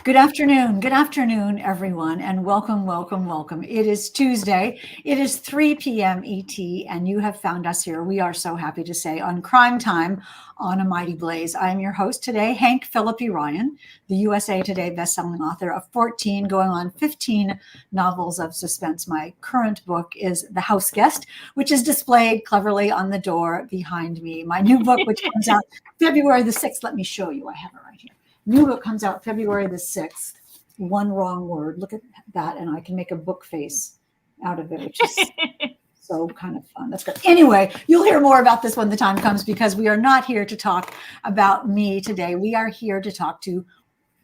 Good afternoon, everyone, and welcome, welcome, welcome. It is Tuesday. It is 3 p.m. ET, and you have found us here. We are so happy to say on Crime Time on A Mighty Blaze. I am your host today, Hank Phillippi Ryan, the USA Today bestselling author of 14, going on 15 novels of suspense. My current book is The House Guest, which is displayed cleverly on the door behind me. My new book, which comes out February the 6th. Let me show you. I have it right here. New book comes out February the 6th. One wrong word. Look at that. And I can make a book face out of it, which is so kind of fun. That's good. Anyway, you'll hear more about this when the time comes, because we are not here to talk about me today. We are here to talk to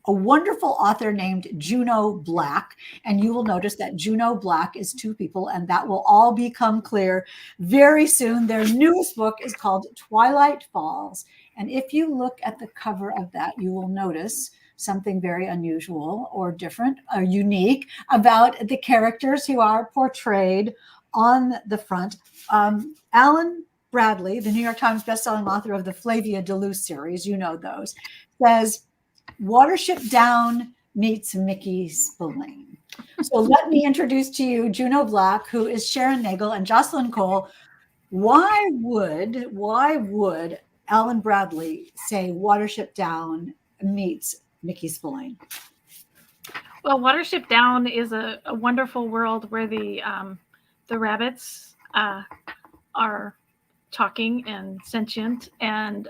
a wonderful author named Juneau Black. And you will notice that Juneau Black is two people, and that will all become clear very soon. Their newest book is called Twilight Falls. And if you look at the cover of that, you will notice something very unusual or different or unique about the characters who are portrayed on the front. Alan Bradley, the New York Times bestselling author of the Flavia de Luce series, you know those, says, Watership Down meets Mickey Spillane. So let me introduce to you Juneau Black, who is Sharon Nagel and Jocelyn Cole. Why would Alan Bradley say Watership Down meets Mickey Spillane? Well, Watership Down is a wonderful world where the rabbits are talking and sentient, and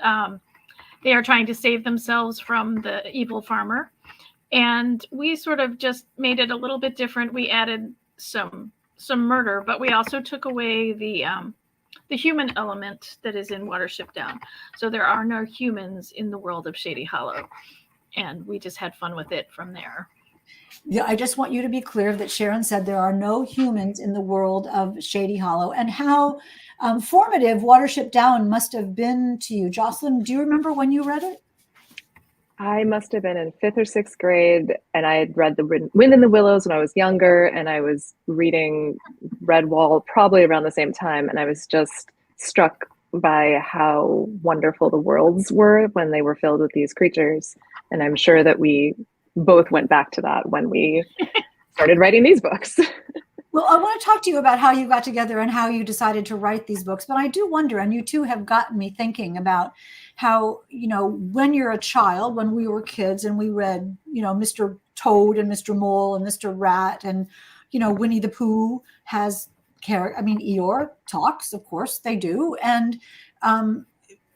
they are trying to save themselves from the evil farmer. And we sort of just made it a little bit different. We added some murder, but we also took away the human element that is in Watership Down. So there are no humans in the world of Shady Hollow. And we just had fun with it from there. Yeah, I just want you to be clear that Sharon said there are no humans in the world of Shady Hollow, and how formative Watership Down must have been to you. Jocelyn, do you remember when you read it? I must have been in 5th or 6th grade, and I had read The Wind in the Willows when I was younger, and I was reading Redwall probably around the same time, and I was just struck by how wonderful the worlds were when they were filled with these creatures. And I'm sure that we both went back to that when we started writing these books. Well, I want to talk to you about how you got together and how you decided to write these books. But I do wonder, and you two have gotten me thinking about how, when you're a child, when we were kids and we read, Mr. Toad and Mr. Mole and Mr. Rat and, Winnie the Pooh has Eeyore talks, of course they do. And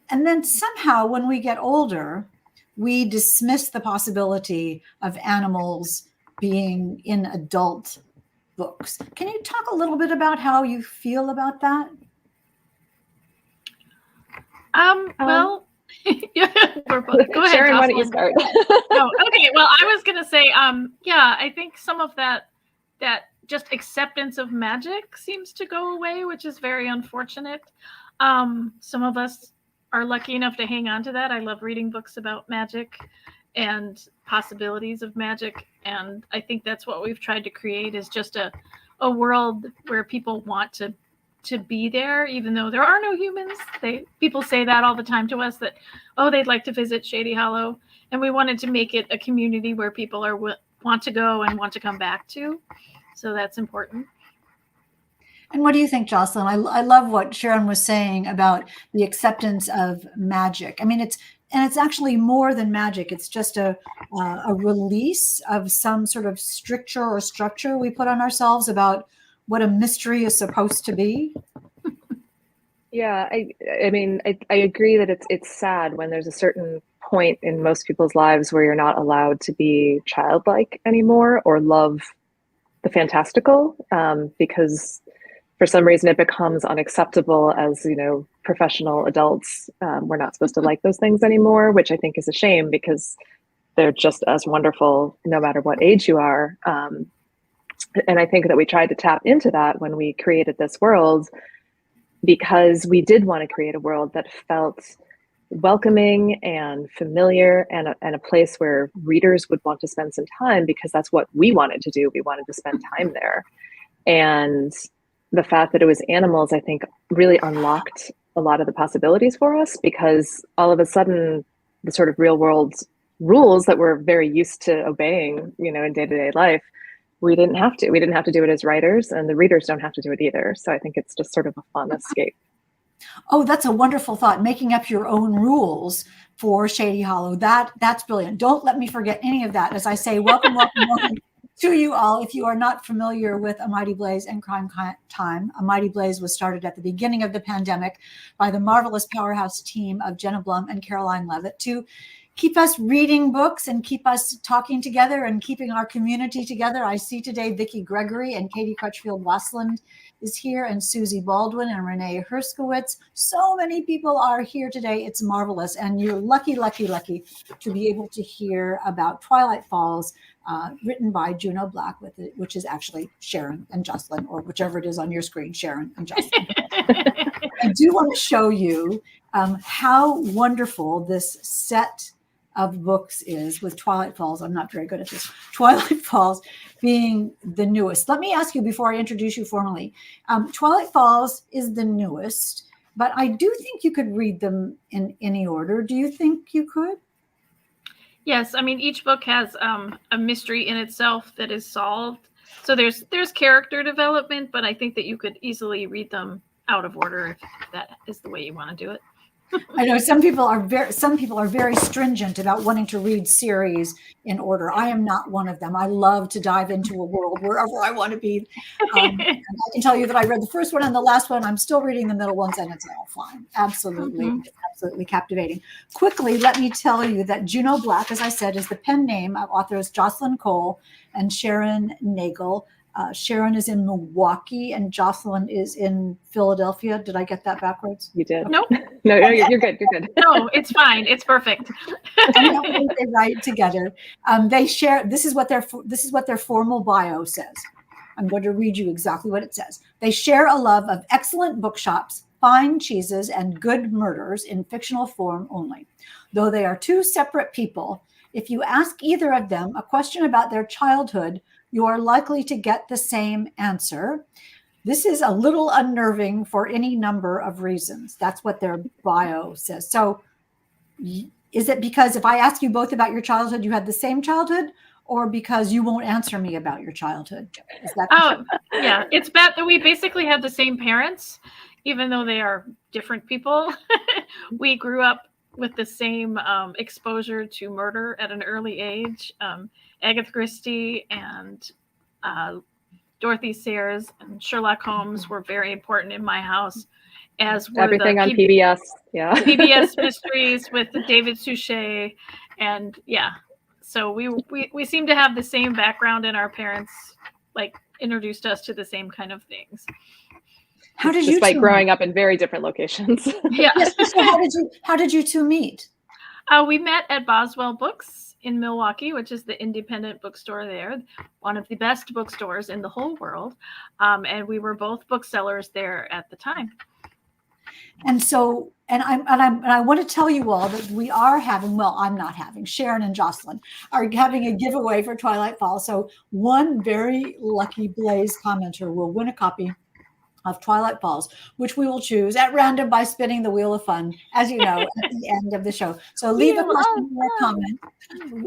then somehow when we get older, we dismiss the possibility of animals being in adult books. Can you talk a little bit about how you feel about that? Well, we're both. Go ahead, Sharon, Jocelyn. why don't you start? Okay. Well, I was going to say, I think some of that just acceptance of magic seems to go away, which is very unfortunate. Some of us are lucky enough to hang on to that. I love reading books about magic and possibilities of magic. And I think that's what we've tried to create, is just a world where people want to be there, even though there are no humans. People say that all the time to us, that, they'd like to visit Shady Hollow. And we wanted to make it a community where people want to go and want to come back to. So that's important. And what do you think, Jocelyn? I love what Sharon was saying about the acceptance of magic. I mean, it's actually more than magic. It's just a release of some sort of stricture or structure we put on ourselves about what a mystery is supposed to be. Yeah, I agree that it's sad when there's a certain point in most people's lives where you're not allowed to be childlike anymore or love the fantastical, because for some reason it becomes unacceptable as, professional adults. We're not supposed to like those things anymore, which I think is a shame, because they're just as wonderful no matter what age you are. And I think that we tried to tap into that when we created this world, because we did want to create a world that felt welcoming and familiar, and a place where readers would want to spend some time, because that's what we wanted to do. We wanted to spend time there. And the fact that it was animals, I think, really unlocked a lot of the possibilities for us, because all of a sudden the sort of real world rules that we're very used to obeying, you know, in day-to-day life, we didn't have to. We didn't have to do it as writers, and the readers don't have to do it either. So I think it's just sort of a fun escape. Oh, that's a wonderful thought. Making up your own rules for Shady Hollow. That's brilliant. Don't let me forget any of that. As I say, welcome, welcome, welcome to you all. If you are not familiar with A Mighty Blaze and Crime Time, A Mighty Blaze was started at the beginning of the pandemic by the marvelous powerhouse team of Jenna Blum and Caroline Levitt to keep us reading books and keep us talking together and keeping our community together. I see today Vicki Gregory and Katie Crutchfield-Wasland is here, and Susie Baldwin and Renee Herskowitz. So many people are here today. It's marvelous. And you're lucky, lucky, lucky to be able to hear about Twilight Falls, written by Juneau Black, which is actually Sharon and Jocelyn, or whichever it is on your screen, Sharon and Jocelyn. I do want to show you how wonderful this set of books is with Twilight Falls. I'm not very good at this. Twilight Falls being the newest. Let me ask you before I introduce you formally. Twilight Falls is the newest, but I do think you could read them in any order. Do you think you could? Yes, I mean, each book has a mystery in itself that is solved. So there's character development, but I think that you could easily read them out of order if that is the way you want to do it. I know some people are very stringent about wanting to read series in order. I am not one of them. I love to dive into a world wherever I want to be. And I can tell you that I read the first one and the last one. I'm still reading the middle ones, and it's all fine. Absolutely, absolutely captivating. Quickly, let me tell you that Juneau Black, as I said, is the pen name of authors Jocelyn Cole and Sharon Nagel. Sharon is in Milwaukee and Jocelyn is in Philadelphia. Did I get that backwards? You did. Nope. No, you're good. You're good. No, it's fine. It's perfect. They write together. They share. This is what their formal bio says. I'm going to read you exactly what it says. They share a love of excellent bookshops, fine cheeses, and good murders in fictional form only. Though they are two separate people, if you ask either of them a question about their childhood, you are likely to get the same answer. This is a little unnerving for any number of reasons. That's what their bio says. So is it because if I ask you both about your childhood, you had the same childhood, or because you won't answer me about your childhood? Is that yeah, it's bad that we basically have the same parents, even though they are different people. We grew up with the same exposure to murder at an early age. Agatha Christie and Dorothy Sayers and Sherlock Holmes were very important in my house, as were everything on PBS. Yeah, PBS mysteries with David Suchet, and yeah, so we seem to have the same background, and our parents like introduced us to the same kind of things. How did you despite growing up in very different locations? Yeah. So how did you two meet? We met at Boswell Books in Milwaukee, which is the independent bookstore there, one of the best bookstores in the whole world. And we were both booksellers there at the time. And so, I want to tell you all that we are having, well, I'm not having, Sharon and Jocelyn are having a giveaway for Twilight Falls. So one very lucky Blaze commenter will win a copy of Twilight Falls, which we will choose at random by spinning the Wheel of Fun, as you know, at the end of the show. So leave a question or a comment.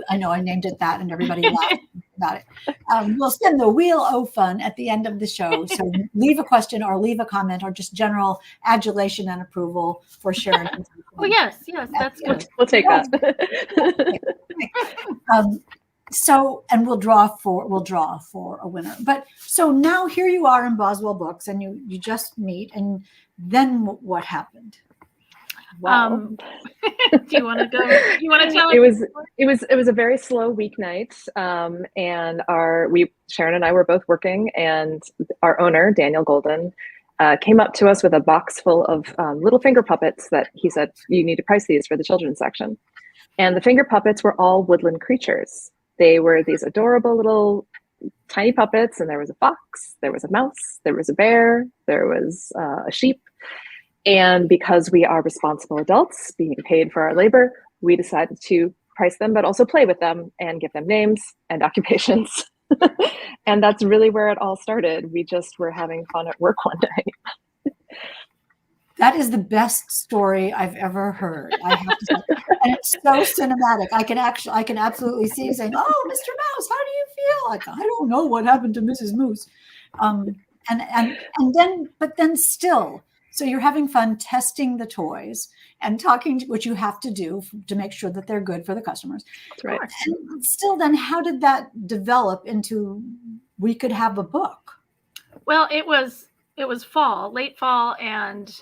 I know I named it that and everybody laughed about it. We'll spin the Wheel of Fun at the end of the show. So leave a question or leave a comment or just general adulation and approval for Sharon. Oh, yes, that's good. We'll take that. So, and we'll draw for a winner. But so now here you are in Boswell Books, and you just meet, and then what happened? Wow. Do you want to go? You want to tell? It was a very slow weeknight, and Sharon and I were both working, and our owner Daniel Golden came up to us with a box full of little finger puppets that he said, "You need to price these for the children's section." And the finger puppets were all woodland creatures. They were these adorable little tiny puppets, and there was a fox, there was a mouse, there was a bear, there was a sheep. And because we are responsible adults being paid for our labor, we decided to price them, but also play with them and give them names and occupations. And that's really where it all started. We just were having fun at work one day. That is the best story I've ever heard. I have to say. And it's so cinematic. I can absolutely see you saying, "Oh, Mr. Mouse, how do you feel?" Like, I don't know what happened to Mrs. Moose. And then still, so you're having fun testing the toys and talking, which you have to do to make sure that they're good for the customers. That's right. And still, then how did that develop into we could have a book? Well, it was fall, late fall, and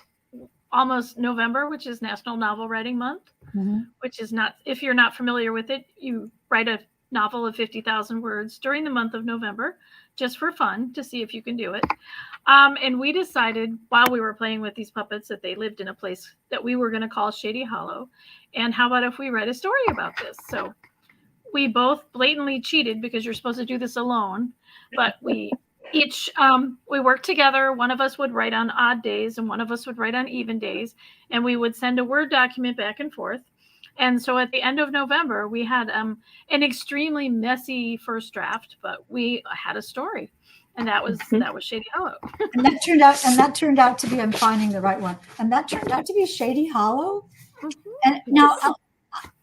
almost November, which is National Novel Writing Month, which is not, if you're not familiar with it, you write a novel of 50,000 words during the month of November, just for fun, to see if you can do it. And we decided while we were playing with these puppets that they lived in a place that we were going to call Shady Hollow. And how about if we write a story about this? So we both blatantly cheated because you're supposed to do this alone, but we each we worked together. One of us would write on odd days and one of us would write on even days, and we would send a Word document back and forth. And so at the end of November, we had an extremely messy first draft, but we had a story, and that was Shady Hollow. And that turned out to be, I'm finding the right one, and that turned out to be Shady Hollow. And now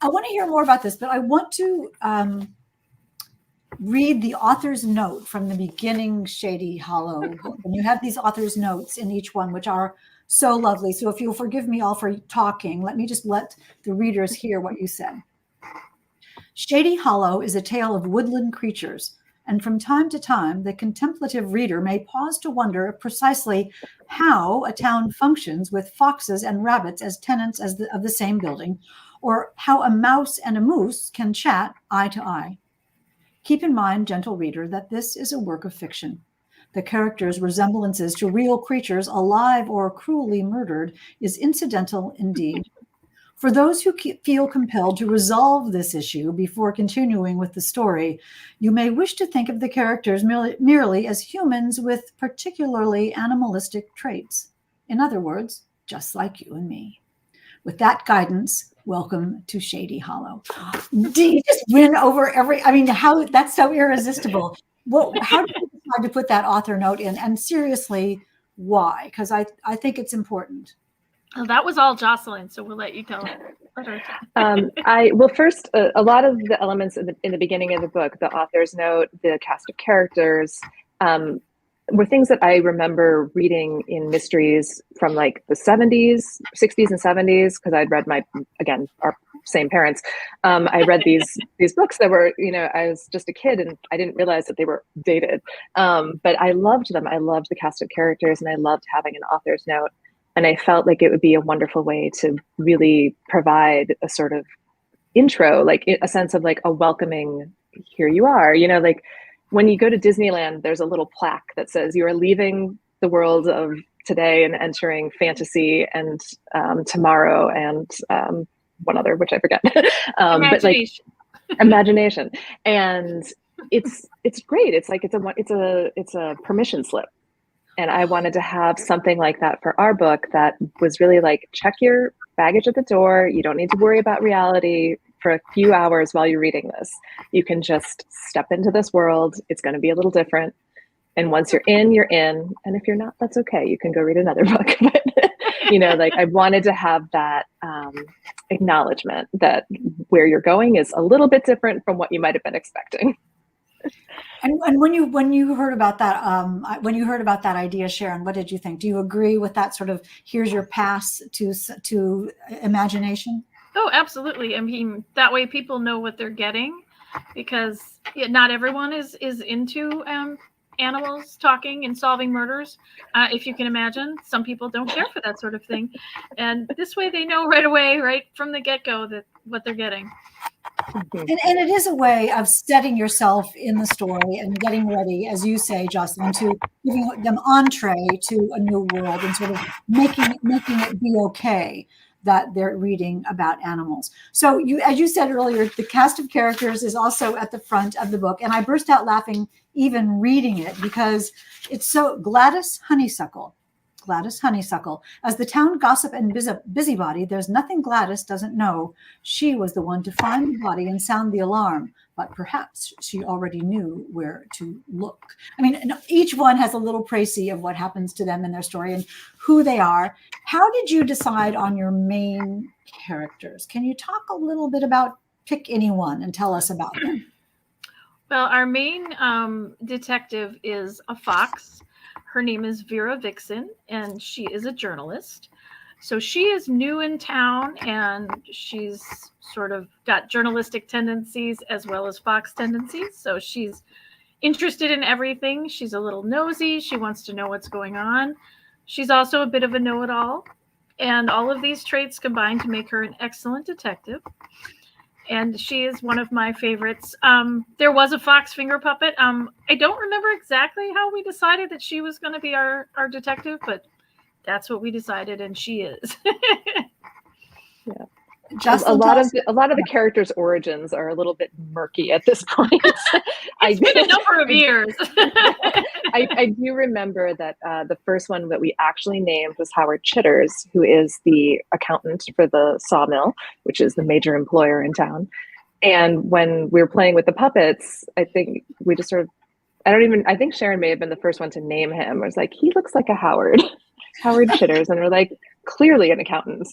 I want to hear more about this, but I want to read the author's note from the beginning Shady Hollow book. And you have these author's notes in each one, which are so lovely. So if you'll forgive me all for talking, let me just let the readers hear what you said. Shady Hollow is a tale of woodland creatures, and from time to time, the contemplative reader may pause to wonder precisely how a town functions with foxes and rabbits as tenants of the same building, or how a mouse and a moose can chat eye to eye. Keep in mind, gentle reader, that this is a work of fiction. The characters' resemblances to real creatures alive or cruelly murdered is incidental indeed. For those who feel compelled to resolve this issue before continuing with the story, you may wish to think of the characters merely as humans with particularly animalistic traits. In other words, just like you and me. With that guidance, welcome to Shady Hollow. Do you just win over how that's so irresistible? How did you decide to put that author note in? And seriously, why? Because I think it's important. Oh, that was all Jocelyn, so we'll let you tell her. First, a lot of the elements in the beginning of the book, the author's note, the cast of characters, were things that I remember reading in mysteries from like the 70s, 60s and 70s, because I'd read our same parents. I read these books that were, I was just a kid and I didn't realize that they were dated. But I loved them. I loved the cast of characters and I loved having an author's note. And I felt like it would be a wonderful way to really provide a sort of intro, like a sense of like a welcoming, here you are, like when you go to Disneyland, there's a little plaque that says you are leaving the world of today and entering fantasy and tomorrow and one other, which I forget. But like imagination. And it's great. It's like it's a permission slip. And I wanted to have something like that for our book that was really like, check your baggage at the door. You don't need to worry about reality for a few hours while you're reading this. You can just step into this world. It's going to be a little different. And once you're in, you're in. And if you're not, that's okay. You can go read another book. But, like I wanted to have that acknowledgement that where you're going is a little bit different from what you might have been expecting. And when you heard about that idea, Sharon, what did you think? Do you agree with that sort of here's your pass to imagination? Oh, absolutely. I mean, that way people know what they're getting, because not everyone is into animals talking and solving murders. If you can imagine, some people don't care for that sort of thing, and this way they know right away, right from the get-go, that what they're getting. And it is a way of setting yourself in the story and getting ready, as you say, Jocelyn, to giving them entree to a new world and sort of making it be okay that they're reading about animals. So as you said earlier, the cast of characters is also at the front of the book. And I burst out laughing even reading it because it's so Gladys Honeysuckle. Gladys Honeysuckle. As the town gossip and busybody, there's nothing Gladys doesn't know. She was the one to find the body and sound the alarm, but perhaps she already knew where to look. I mean, each one has a little précis of what happens to them in their story and who they are. How did you decide on your main characters? Can you talk a little bit about, pick anyone and tell us about them? Well, our main detective is a fox. Her name is Vera Vixen, and she is a journalist. So she is new in town, and she's sort of got journalistic tendencies as well as fox tendencies. So she's interested in everything. She's a little nosy. She wants to know what's going on. She's also a bit of a know-it-all. And all of these traits combine to make her an excellent detective. And she is one of my favorites. There was a fox finger puppet. I don't remember exactly how we decided that she was going to be our detective, but that's what we decided, and she is. Yeah. Just a lot of the characters' origins are a little bit murky at this point. It's been a number of years. I do remember that the first one that we actually named was Howard Chitters, who is the accountant for the sawmill, which is the major employer in town. And when we were playing with the puppets, I think we just sort of, I think Sharon may have been the first one to name him. I was like, he looks like a Howard Chitters. And we're like, clearly an accountant.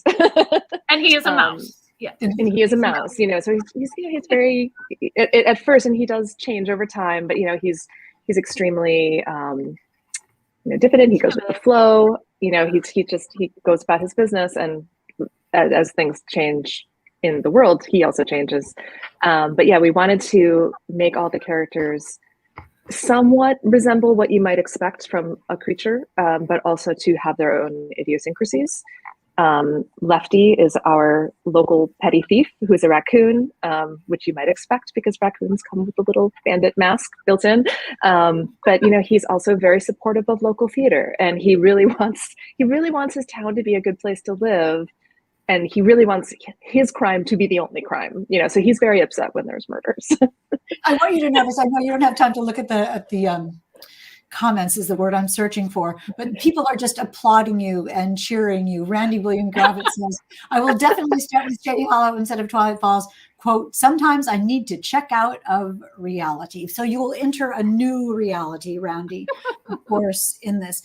And he is a mouse. Yeah. And he is a mouse, so he's very, at first, and he does change over time, but, he's extremely, diffident. He goes with the flow, he goes about his business, and as things change in the world, he also changes. But yeah, we wanted to make all the characters somewhat resemble what you might expect from a creature, but also to have their own idiosyncrasies. Lefty is our local petty thief, who's a raccoon, which you might expect because raccoons come with a little bandit mask built in. But he's also very supportive of local theater, and he really wants his town to be a good place to live. And he really wants his crime to be the only crime, so he's very upset when there's murders. I want you to notice, I know you don't have time to look at the comments is the word I'm searching for, but people are just applauding you and cheering you. Randy William Gravitt says, I will definitely start with Shady Hollow instead of Twilight Falls. Quote, sometimes I need to check out of reality. So you will enter a new reality, Randy, of course, in this.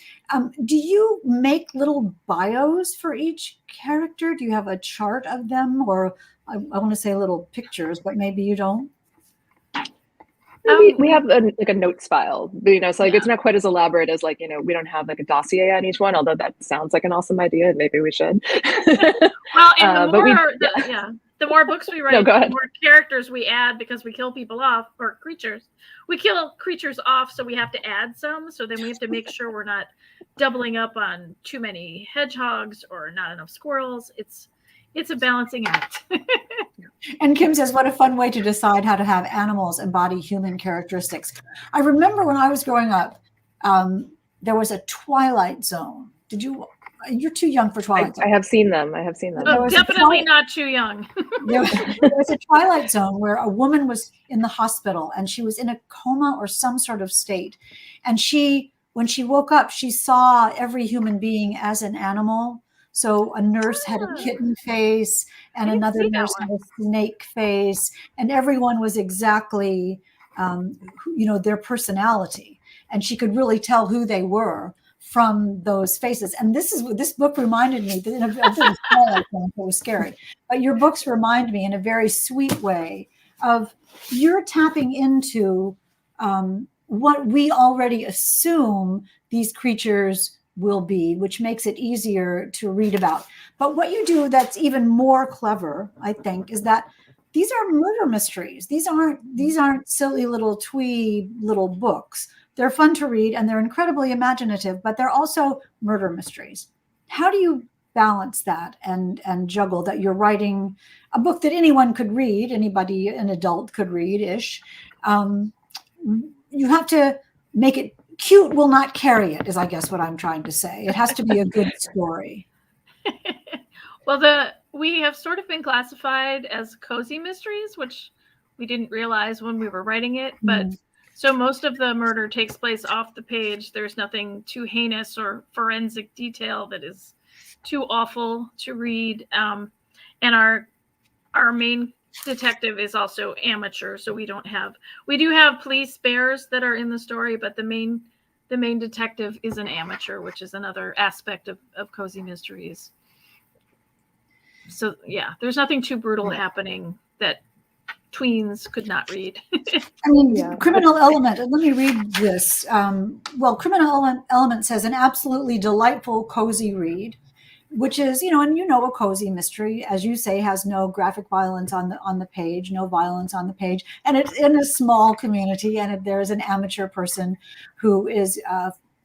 Do you make little bios for each character? Do you have a chart of them? Or I want to say little pictures, but maybe you don't? We have a notes file, so it's not quite as elaborate as we don't have a dossier on each one, although that sounds like an awesome idea and maybe we should. Well, and the more books we write, the more characters we add because we kill people off, or creatures. We kill creatures off, so we have to add some. So then we have to make sure we're not doubling up on too many hedgehogs or not enough squirrels. It's a balancing act. And Kim says, what a fun way to decide how to have animals embody human characteristics. I remember when I was growing up, there was a Twilight Zone. You're too young for Twilight Zone. I have seen them. Oh, definitely not too young. there was a Twilight Zone where a woman was in the hospital and she was in a coma or some sort of state. And when she woke up, she saw every human being as an animal. So a nurse had a kitten face and another nurse had a snake face, and everyone was exactly, their personality. And she could really tell who they were from those faces. And this book reminded me that it was scary, but your books remind me in a very sweet way of you're tapping into what we already assume these creatures will be, which makes it easier to read about. But what you do that's even more clever, I think, is that these are murder mysteries. These aren't silly little twee little books. They're fun to read and they're incredibly imaginative, but they're also murder mysteries. How do you balance that and juggle that you're writing a book that anyone could read, anybody, an adult could read-ish? You have to make it cute will not carry it, is I guess what I'm trying to say. It has to be a good story. Well, we have sort of been classified as cozy mysteries, which we didn't realize when we were writing it. But So most of the murder takes place off the page. There's nothing too heinous or forensic detail that is too awful to read. And our main detective is also amateur, so we do have police bears that are in the story, but the main detective is an amateur, which is another aspect of cozy mysteries. So yeah, there's nothing too brutal happening that tweens could not read. I mean, Criminal Element, let me read this. Criminal Element says an absolutely delightful cozy read, which is, and a cozy mystery, as you say, has no graphic violence on the page, no violence on the page, and it's in a small community, and there's an amateur person who is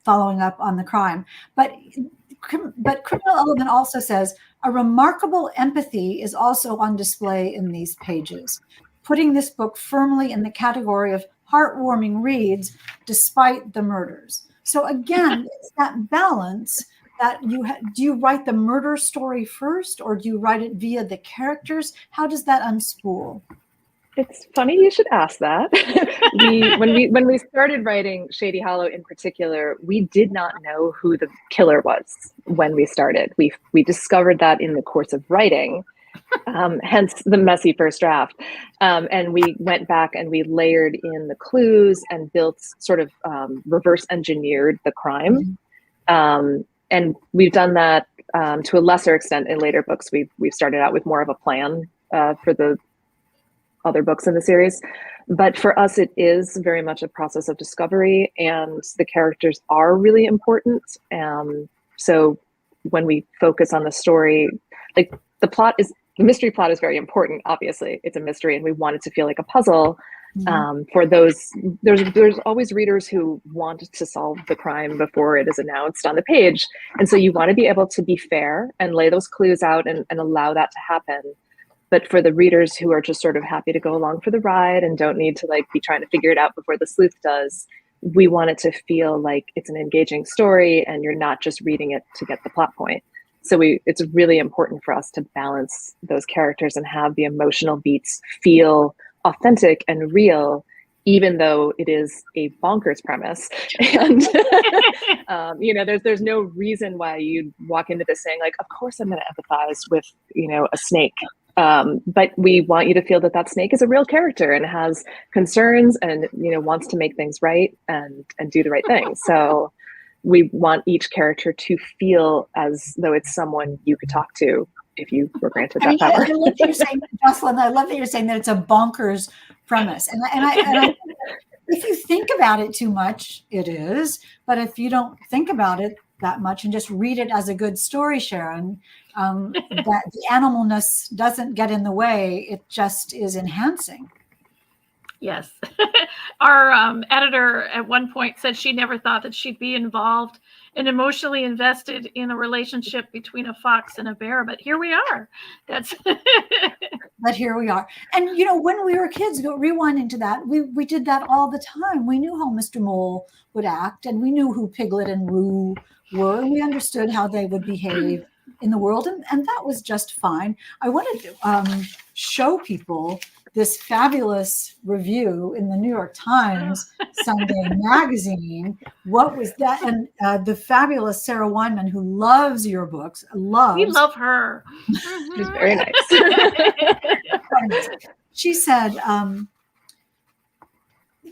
following up on the crime. But Criminal Element also says a remarkable empathy is also on display in these pages, putting this book firmly in the category of heartwarming reads despite the murders. So again, it's that balance that do you write the murder story first, or do you write it via the characters? How does that unspool? It's funny you should ask that. When we started writing Shady Hollow in particular, we did not know who the killer was when we started. We discovered that in the course of writing, hence the messy first draft. And we went back and we layered in the clues and built sort of reverse engineered the crime. And we've done that to a lesser extent in later books. We've started out with more of a plan for the other books in the series. But for us, it is very much a process of discovery, and the characters are really important. So when we focus on the story, like the mystery plot is very important. Obviously, it's a mystery, and we want it to feel like a puzzle. For those, there's always readers who want to solve the crime before it is announced on the page. And so you want to be able to be fair and lay those clues out and allow that to happen. But for the readers who are just sort of happy to go along for the ride and don't need to be trying to figure it out before the sleuth does, we want it to feel like it's an engaging story and you're not just reading it to get the plot point. So it's really important for us to balance those characters and have the emotional beats feel authentic and real, even though it is a bonkers premise. And there's no reason why you'd walk into this saying of course I'm going to empathize with a snake, but we want you to feel that snake is a real character and has concerns and wants to make things right and do the right thing. So we want each character to feel as though it's someone you could talk to if you were granted that power. I love that you're saying, Jocelyn, I love that you're saying that it's a bonkers premise. And I if you think about it too much, it is. But if you don't think about it that much and just read it as a good story, Sharon, that the animalness doesn't get in the way. It just is enhancing. Yes. Our editor at one point said she never thought that she'd be involved and emotionally invested in a relationship between a fox and a bear, but here we are. But here we are. And when we were kids, rewinding to that, we did that all the time. We knew how Mr. Mole would act, and we knew who Piglet and Roo were, and we understood how they would behave in the world, and that was just fine. I wanted to show people this fabulous review in the New York Times Sunday magazine. What was that? And the fabulous Sarah Weinman, who loves your books, We love her. She's very nice. She said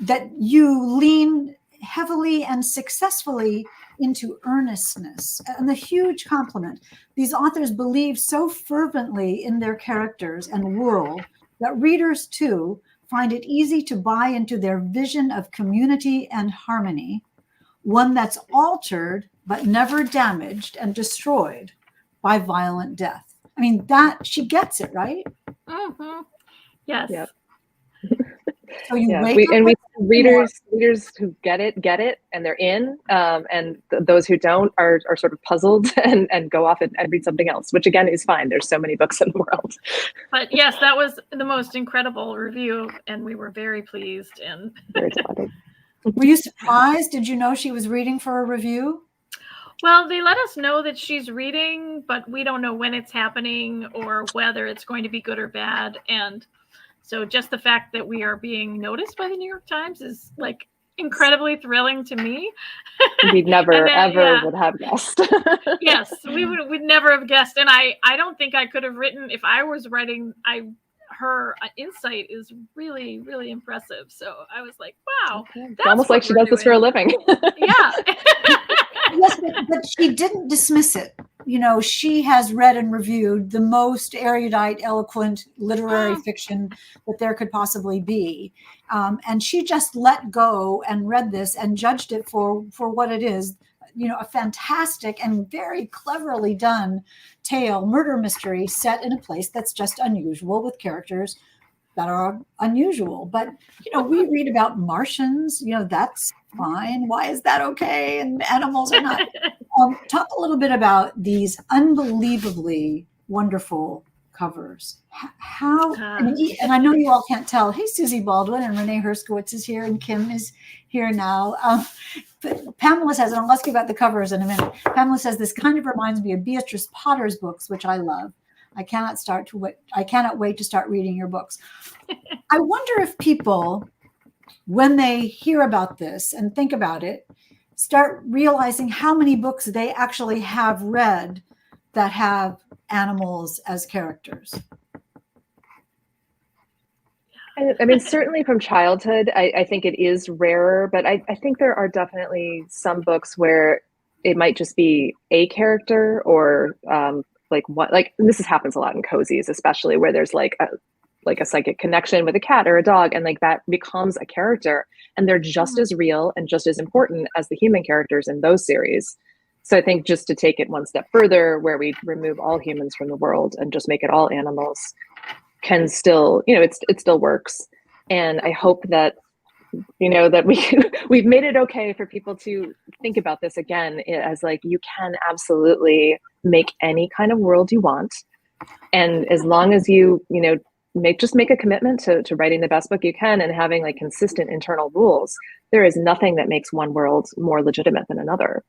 that you lean heavily and successfully into earnestness, and the huge compliment. These authors believe so fervently in their characters and world that readers too find it easy to buy into their vision of community and harmony, one that's altered but never damaged and destroyed by violent death. I mean, that she gets it, right? Mm-hmm. Yes. Yep. So you readers who get it and they're in, and those who don't are sort of puzzled and go off and read something else, which again is fine. There's so many books in the world. But yes, that was the most incredible review, and we were very pleased. And very exciting. Were you surprised? Did you know she was reading for a review? Well, they let us know that she's reading, but we don't know when it's happening or whether it's going to be good or bad. And so just the fact that we are being noticed by the New York Times is incredibly thrilling to me. We never, And then, ever yeah. would have guessed. Yes, we'd never have guessed. And I don't think I could have written, if I was writing, her insight is really, really impressive. So I was like, wow, It's almost like she does this for a living. Yeah. Yes, but she didn't dismiss it. You know, she has read and reviewed the most erudite, eloquent literary fiction that there could possibly be. And she just let go and read this and judged it for what it is. You know, a fantastic and very cleverly done tale, murder mystery set in a place that's just unusual with characters that are unusual. But, you know, we read about Martians, you know, that's fine. Why is that okay? And animals are not. Talk a little bit about these unbelievably wonderful covers. How, and I know you all can't tell. Hey, Susie Baldwin and Renee Herskowitz is here, and Kim is here now. But Pamela says, and I'll ask you about the covers in a minute. Pamela says, this kind of reminds me of Beatrice Potter's books, which I love. I cannot wait to start reading your books. I wonder if people, when they hear about this and think about it, start realizing how many books they actually have read that have animals as characters. I mean, certainly from childhood, I think it is rarer, but I think there are definitely some books where it might just be a character or this happens a lot in cozies, especially where there's like a psychic connection with a cat or a dog, and like that becomes a character, and they're just as real and just as important as the human characters in those series. So I think just to take it one step further, where we remove all humans from the world and just make it all animals, can still, you know, it still works. And I hope that, you know, that we've made it okay for people to think about this again as like, you can absolutely make any kind of world you want. And as long as you know, make a commitment to writing the best book you can and having like consistent internal rules, there is nothing that makes one world more legitimate than another.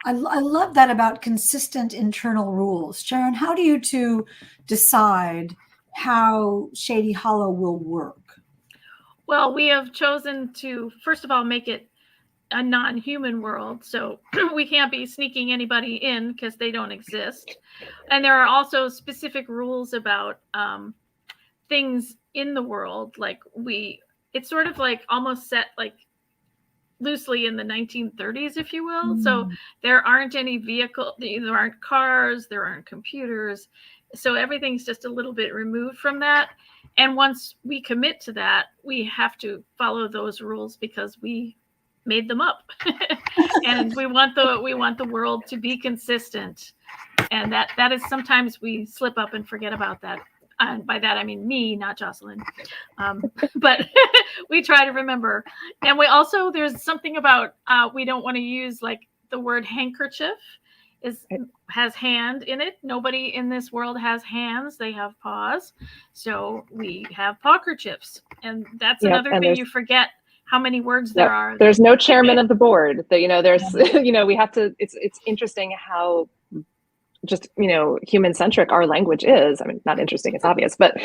I love that about consistent internal rules. Sharon, how do you two decide how Shady Hollow will work? Well, we have chosen to, first of all, make it a non-human world. So we can't be sneaking anybody in because they don't exist. And there are also specific rules about things in the world. Like it's sort of like almost set like loosely in the 1930s, if you will. So there aren't any vehicle, there aren't cars, there aren't computers. So everything's just a little bit removed from that. And once we commit to that, we have to follow those rules because we made them up. And we want the world to be consistent. And that is, sometimes we slip up and forget about that. And by that, I mean me, not Jocelyn. But we try to remember. And we also, there's something about, we don't want to use like the word handkerchief has hand in it. Nobody in this world has hands. They have paws. So we have pawkerchiefs. And that's another thing you forget, how many words there are. There's no chairman of the board. You know, there's, you know, we have to, it's interesting how just, you know, human centric our language is. I mean, not interesting, it's obvious, but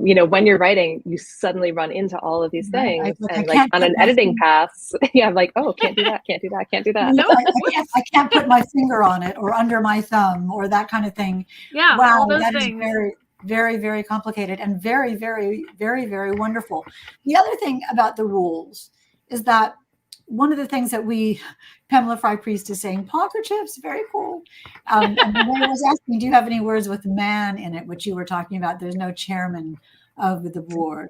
you know, when you're writing, you suddenly run into all of these things, and like on an editing path, yeah, like, oh, can't do that, can't do that, can't do that. No, I can't put my finger on it or under my thumb or that kind of thing. Yeah, wow, all those that things. is very, very, very complicated and very, very, very, very wonderful. The other thing about the rules is that one of the things that Pamela Fry Priest is saying, pawkerchiefs, very cool. And Renee was asking, do you have any words with man in it, which you were talking about? There's no chairman of the board.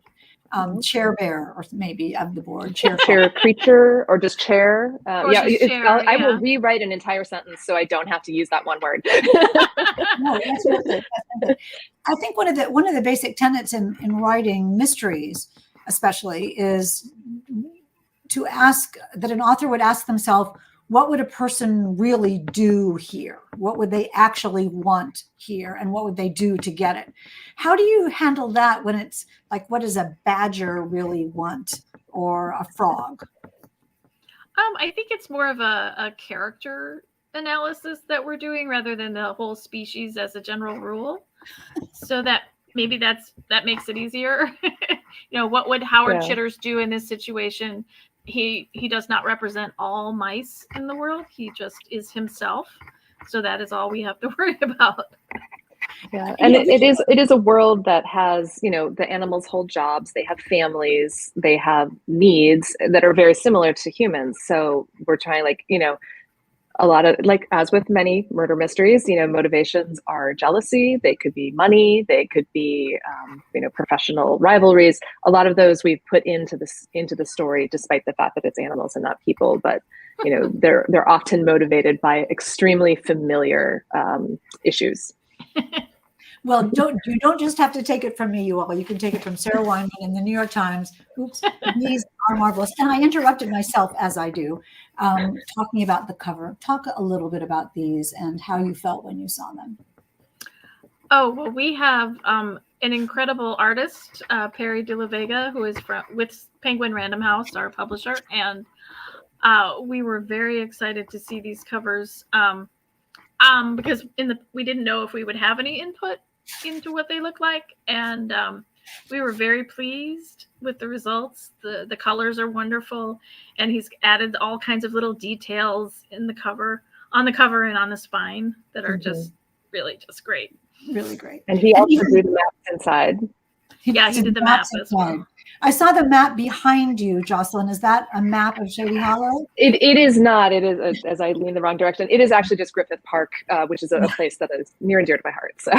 Chair bear, or maybe of the board. Chair creature, or just chair. Or yeah, just chair, I will rewrite an entire sentence so I don't have to use that one word. No, that's good. I think one of the basic tenets in writing mysteries, especially, is to ask that an author would ask themselves, what would a person really do here? What would they actually want here? And what would they do to get it? How do you handle that when it's like, what does a badger really want, or a frog? I think it's more of a character analysis that we're doing rather than the whole species as a general rule. So that maybe that makes it easier. What would Howard Chitters do in this situation? He does not represent all mice in the world. He just is himself. So that is all we have to worry about. Yeah, and it is a world that has, the animals hold jobs, they have families, they have needs that are very similar to humans. So we're trying, a lot of, as with many murder mysteries, motivations are jealousy. They could be money. They could be, professional rivalries. A lot of those we've put into the story, despite the fact that it's animals and not people. But they're often motivated by extremely familiar issues. Well, you don't just have to take it from me, you all. You can take it from Sarah Weinman in the New York Times. Oops, these are marvelous. And I interrupted myself, as I do, talking about the cover. Talk a little bit about these and how you felt when you saw them. Oh, well, we have an incredible artist, Perry De La Vega, who is with Penguin Random House, our publisher. And we were very excited to see these covers because we didn't know if we would have any input into what they look like, and we were very pleased with the results. The colors are wonderful, and he's added all kinds of little details on the cover and on the spine that are just really just great. Really great. And he also drew the maps inside. He did the map as well. I saw the map behind you, Jocelyn. Is that a map of Shady Hollow? It is not. It is, as I lean the wrong direction, it is actually just Griffith Park, which is a place that is near and dear to my heart. So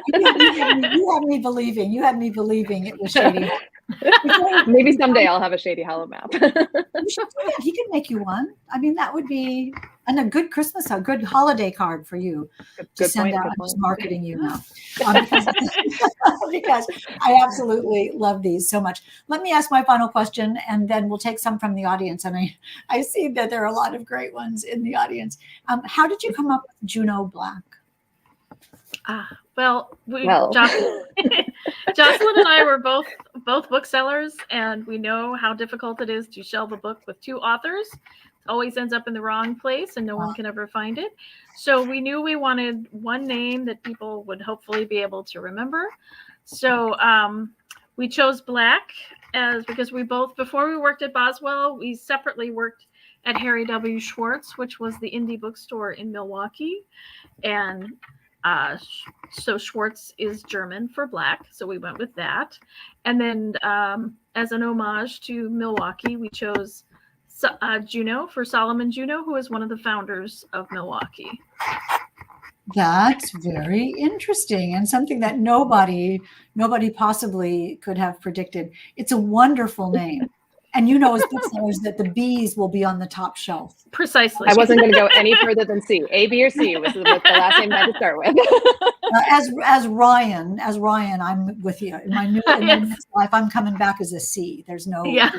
you had me believing. You had me believing it was Shady Hollow. Maybe someday I'll have a Shady Hollow map. He could make you one. I mean, that would be a good Christmas, a good holiday card for you to send out. I'm just marketing you now because I absolutely love these so much. Let me ask my final question, and then we'll take some from the audience. And I see that there are a lot of great ones in the audience. How did you come up with Juneau Black? Jocelyn and I were both booksellers, and we know how difficult it is to shelve a book with two authors. It always ends up in the wrong place, and no one can ever find it. So we knew we wanted one name that people would hopefully be able to remember. So we chose Black because we both, before we worked at Boswell, we separately worked at Harry W. Schwartz, which was the indie bookstore in Milwaukee. And so Schwartz is German for black, so we went with that. And then as an homage to Milwaukee, we chose Juneau for Solomon Juneau, who is one of the founders of Milwaukee. That's very interesting, and something that nobody possibly could have predicted. It's a wonderful name. And as booksellers that the B's will be on the top shelf. Precisely. I wasn't going to go any further than C. A, B, or C was the last name I had to start with. As Ryan, I'm with you. In my new life, I'm coming back as a C. There's no. Yeah.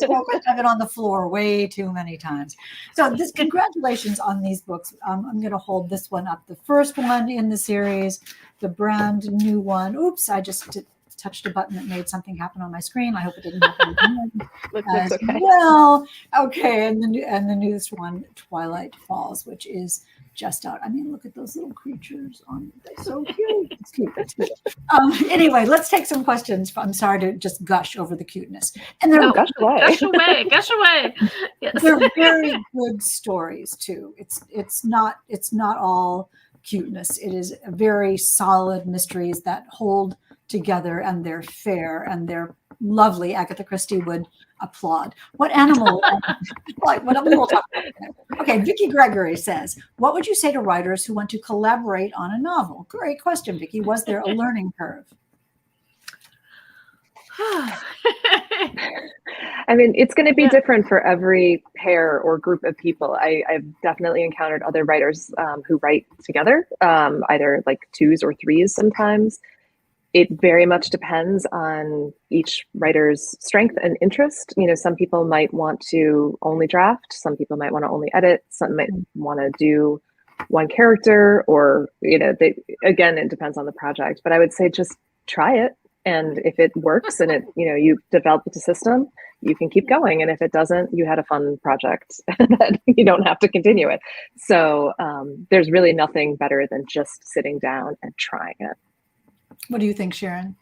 I've been on the floor way too many times. So congratulations on these books. I'm going to hold this one up. The first one in the series, the brand new one. Oops, I just touched a button that made something happen on my screen. I hope it didn't happen as okay. Well. Okay, and the newest one, Twilight Falls, which is just out. I mean, look at those little creatures on. They're so cute. It's cute. It's cute. Anyway, let's take some questions. I'm sorry to just gush over the cuteness. And they're gush away. Gush away. Yes. They're very good stories too. It's not all cuteness. It is very solid mysteries that hold together, and they're fair and they're lovely. Agatha Christie would applaud. What animal? What we will talk about. Okay, Vicki Gregory says, "What would you say to writers who want to collaborate on a novel?" Great question, Vicki. Was there a learning curve? I mean, it's going to be different for every pair or group of people. I've definitely encountered other writers who write together, either like twos or threes sometimes. It very much depends on each writer's strength and interest. Some people might want to only draft. Some people might want to only edit. Some might want to do one character, or, again, it depends on the project. But I would say just try it. And if it works and you develop the system, you can keep going. And if it doesn't, you had a fun project that you don't have to continue it. So there's really nothing better than just sitting down and trying it. What do you think, Sharon?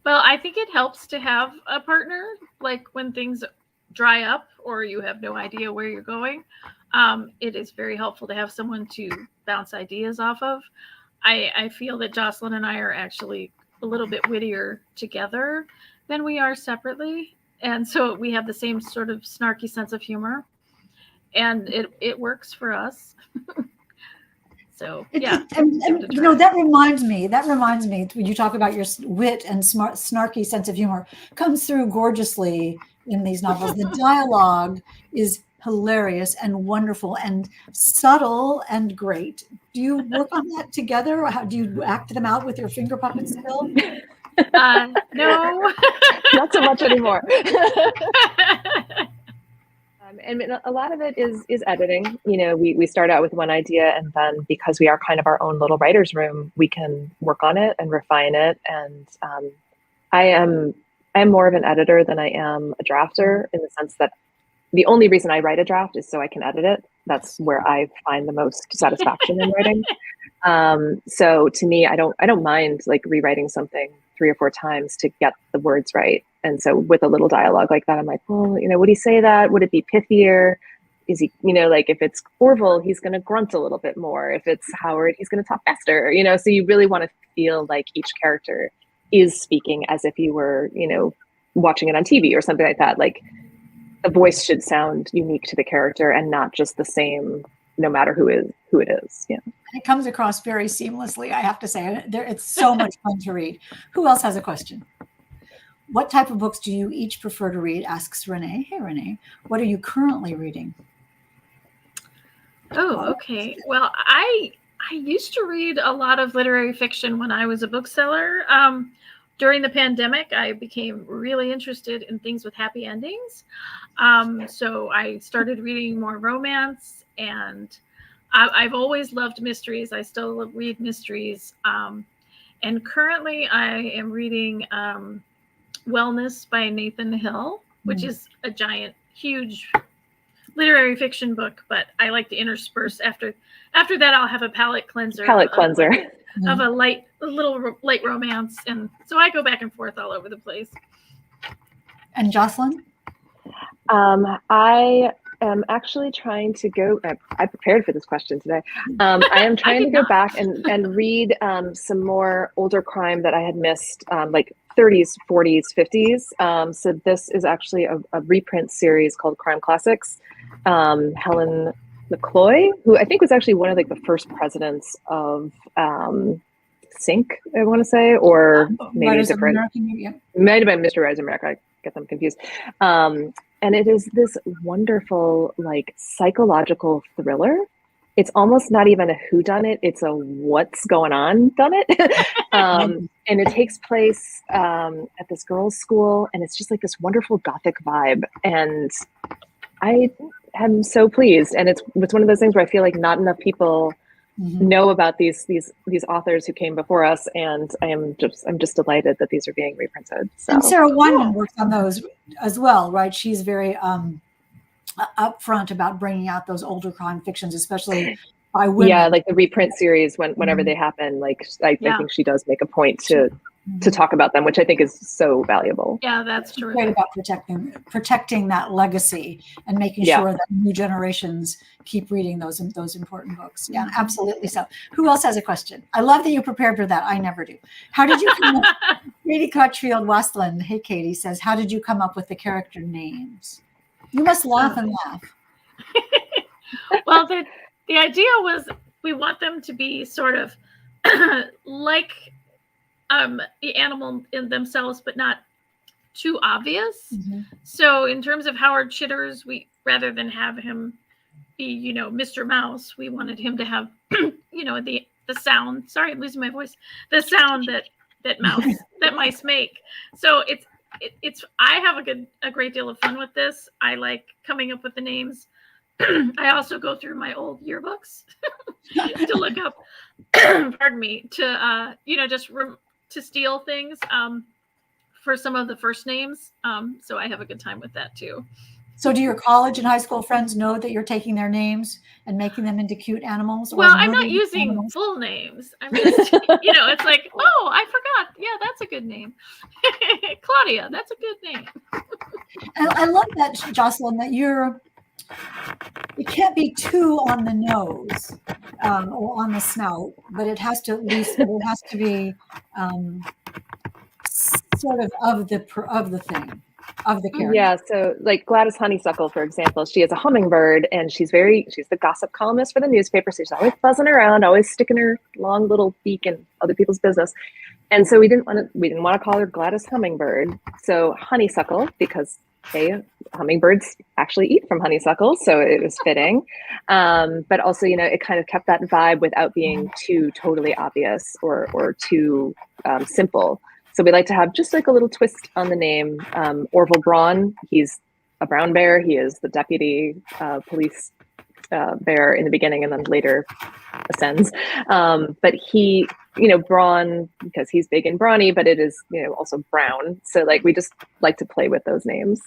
Well, I think it helps to have a partner, like when things dry up or you have no idea where you're going. It is very helpful to have someone to bounce ideas off of. I feel that Jocelyn and I are actually a little bit wittier together than we are separately. And so we have the same sort of snarky sense of humor. And it works for us. So yeah, that reminds me. When you talk about your wit and snarky sense of humor, comes through gorgeously in these novels. The dialogue is hilarious and wonderful and subtle and great. Do you work on that together? Or how do you act them out with your finger puppets still? No, not so much anymore. And a lot of it is editing. We start out with one idea, and then because we are kind of our own little writer's room, we can work on it and refine it. And I am more of an editor than I am a drafter, in the sense that the only reason I write a draft is so I can edit it. That's where I find the most satisfaction in writing. So to me, I don't mind like rewriting something 3 or 4 times to get the words right. And so with a little dialogue like that, I'm like, well, would he say that? Would it be pithier? Is he, like if it's Orville, he's going to grunt a little bit more. If it's Howard, he's going to talk faster, so you really want to feel like each character is speaking as if you were, watching it on TV or something like that. Like the voice should sound unique to the character and not just the same, no matter who it is. Yeah. It comes across very seamlessly, I have to say. It's so much fun to read. Who else has a question? What type of books do you each prefer to read? Asks Renee. Hey, Renee. What are you currently reading? Oh, okay. Well, I used to read a lot of literary fiction when I was a bookseller. During the pandemic, I became really interested in things with happy endings. So I started reading more romance, and I've always loved mysteries. I still read mysteries. And currently I am reading Wellness by Nathan Hill, which is a giant, huge literary fiction book, but I like to intersperse after that. I'll have a palate cleanser of a little light romance, and so I go back and forth all over the place. And Jocelyn? I am actually trying to go. I prepared for this question today. I am trying to go back and read some more older crime that I had missed, like 30s, 40s, 50s. So this is actually a reprint series called Crime Classics. Helen McCloy, who I think was actually one of like the first presidents of Sync, I want to say, or maybe different. Might have been Mr. Rise America. I get them confused. And it is this wonderful, like, psychological thriller. It's almost not even a whodunit. It's a what's going on done-it. And it takes place at this girls' school, and it's just like this wonderful Gothic vibe. And I am so pleased. And it's one of those things where I feel like not enough people know about these authors who came before us, and I'm just delighted that these are being reprinted. So. And Sarah Wyman works on those as well, right? She's very upfront about bringing out those older crime fictions, especially by women. Yeah, like the reprint series, whenever they happen, like I think she does make a point to talk about them, which I think is so valuable. Yeah, that's true. Great about protecting that legacy and making sure that new generations keep reading those important books. Yeah, absolutely. So who else has a question? I love that you prepared for that. I never do. How did you come up? Katie Crutchfield Westland. Hey, Katie says, how did you come up with the character names? You must laugh and laugh. Well, the idea was we want them to be sort of like the animal in themselves, but not too obvious. So in terms of Howard Chitters, we, rather than have him be, Mr. Mouse, we wanted him to have, the sound. Sorry, I'm losing my voice. The sound that mice make. So it's I have a great deal of fun with this. I like coming up with the names. I also go through my old yearbooks to look up, pardon me, to to steal things for some of the first names. So I have a good time with that too. So do your college and high school friends know that you're taking their names and making them into cute animals? Well, or I'm not murderous using animals? full names. I'm just, it's like, oh, I forgot. Yeah, that's a good name. Claudia, that's a good name. I love that, Jocelyn, that it can't be too on the nose or on the snout, but it has to be sort of the thing, of the character. Yeah, so like Gladys Honeysuckle, for example, she is a hummingbird, and she's the gossip columnist for the newspaper. So she's always buzzing around, always sticking her long little beak in other people's business. And so we didn't want to call her Gladys Hummingbird. So Honeysuckle, because hummingbirds actually eat from honeysuckles, so it was fitting. But also, it kind of kept that vibe without being too totally obvious or too simple. So we like to have just like a little twist on the name. Orville Braun, he's a brown bear. He is the deputy police bear in the beginning and then later ascends. But he, Braun, because he's big and brawny, but it is, also brown. So like, we just like to play with those names.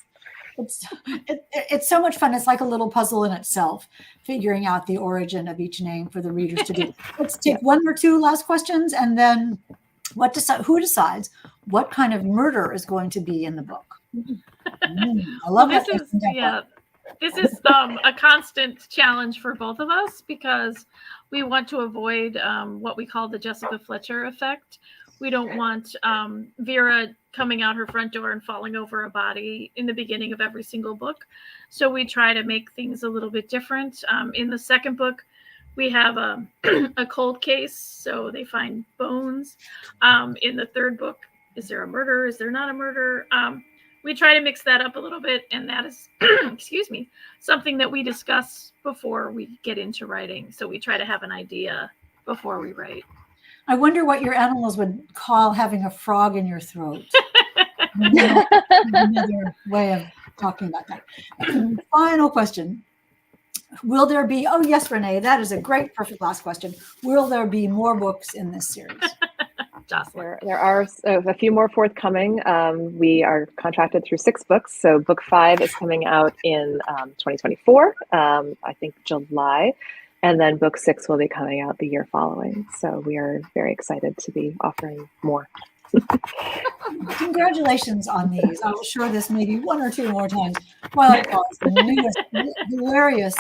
It's so much fun. It's like a little puzzle in itself, figuring out the origin of each name for the readers to do. Let's take one or two last questions, and then who decides what kind of murder is going to be in the book? I love this is a constant challenge for both of us, because we want to avoid what we call the Jessica Fletcher effect. We don't want Vera coming out her front door and falling over a body in the beginning of every single book. So we try to make things a little bit different. In the second book, we have a cold case, so they find bones. In the third book, is there a murder? Is there not a murder? We try to mix that up a little bit, and that is, excuse me, something that we discuss before we get into writing. So we try to have an idea before we write. I wonder what your animals would call having a frog in your throat. Another way of talking about that. Final question. Will there be, oh yes, Renee, that is a great, perfect last question. Will there be more books in this series? Jocelyn. There are a few more forthcoming. We are contracted through 6 books. So book 5 is coming out in 2024, I think July. And then book 6 will be coming out the year following. So we are very excited to be offering more. Congratulations on these. I will share this maybe 1 or 2 more times. Twilight Falls, the newest, hilarious,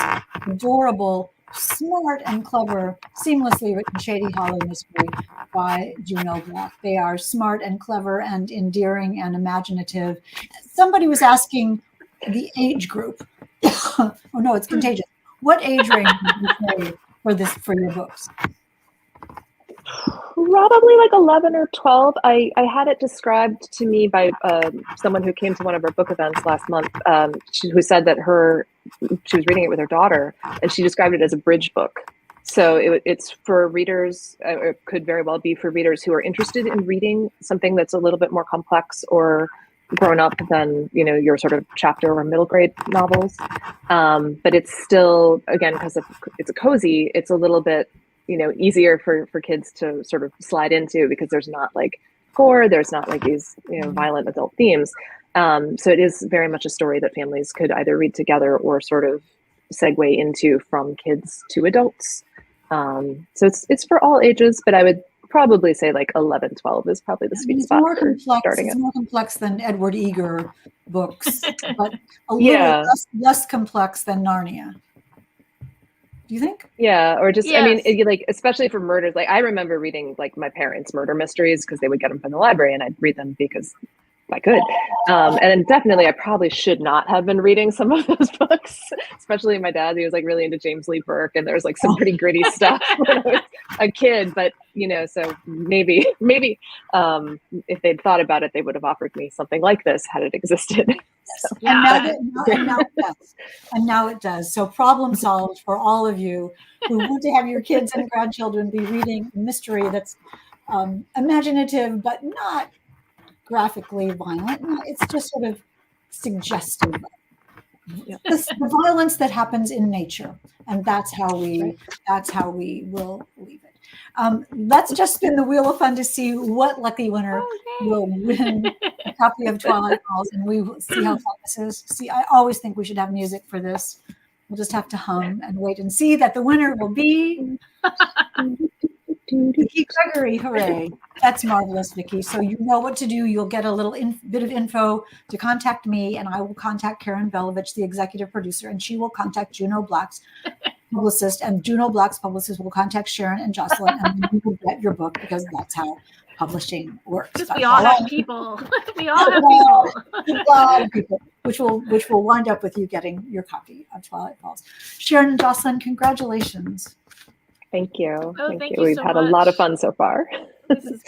adorable, smart and clever, seamlessly written Shady Hollow mystery by Juneau Black. They are smart and clever and endearing and imaginative. Somebody was asking the age group. Oh no, it's contagious. What age range would you say for your books? Probably like 11 or 12. I had it described to me by someone who came to one of our book events last month, who said that she was reading it with her daughter, and she described it as a bridge book. So it's for readers, or it could very well be for readers who are interested in reading something that's a little bit more complex or grown up than, your sort of chapter or middle grade novels. But it's still, again, because it's a cozy, it's a little bit, easier for kids to sort of slide into, because there's not like gore, there's not like these, violent adult themes. So it is very much a story that families could either read together or sort of segue into from kids to adults. So it's for all ages, but I would probably say like 11, 12 is probably the sweet spot for starting it. It's more complex than Edward Eger books, but a little less complex than Narnia. Do you think? Yeah, or just, Yes. I mean, like, especially for murders, like I remember reading like my parents' murder mysteries because they would get them from the library, and I'd read them because I could. And definitely I probably should not have been reading some of those books, especially my dad. He was like really into James Lee Burke, and there was like some pretty gritty stuff when I was a kid. But so maybe if they'd thought about it, they would have offered me something like this had it existed. So, yeah. And now it does. So problem solved for all of you who want to have your kids and grandchildren be reading a mystery that's imaginative but not graphically violent. It's just sort of suggestive. Yep. the violence that happens in nature, and that's how we Right. will leave it. Let's just spin the wheel of fun to see what lucky winner will win a copy of Twilight Falls, and we will see how fun this is. See, I always think we should have music for this. We'll just have to hum and wait and see that the winner will be Vicki Gregory. Hooray. That's marvelous, Vicki. So you know what to do. You'll get a little bit of info to contact me, and I will contact Karen Belovich, the executive producer, and she will contact Juneau Black's publicist, and Juneau Black's publicist will contact Sharon and Jocelyn, and then you will get your book, because that's how publishing works. Because we all have people. We all have people. A lot of people, which will wind up with you getting your copy of Twilight Falls. Sharon and Jocelyn, congratulations. Thank you. Oh, Thank thank you. you We've so had much. a lot of fun so far.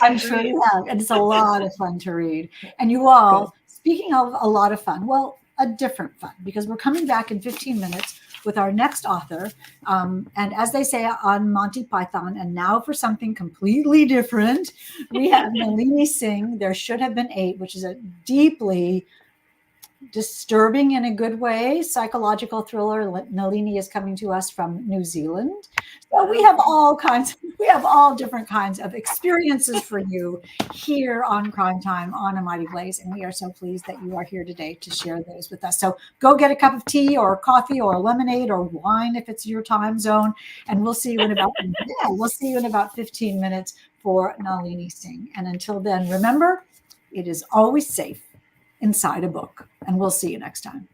I'm sure you have, and it's a lot of fun to read. And you all, speaking of a lot of fun, well, a different fun, because we're coming back in 15 minutes with our next author. And as they say on Monty Python, and now for something completely different, we have Nalini Singh, There Should Have Been Eight, which is a deeply disturbing, in a good way, psychological thriller. Nalini is coming to us from New Zealand. So we have all different kinds of experiences for you here on Crime Time on A Mighty Blaze. And we are so pleased that you are here today to share those with us. So go get a cup of tea or coffee or lemonade or wine if it's your time zone. And we'll see you in about 15 minutes for Nalini Singh. And until then, remember, it is always safe inside a book. And we'll see you next time.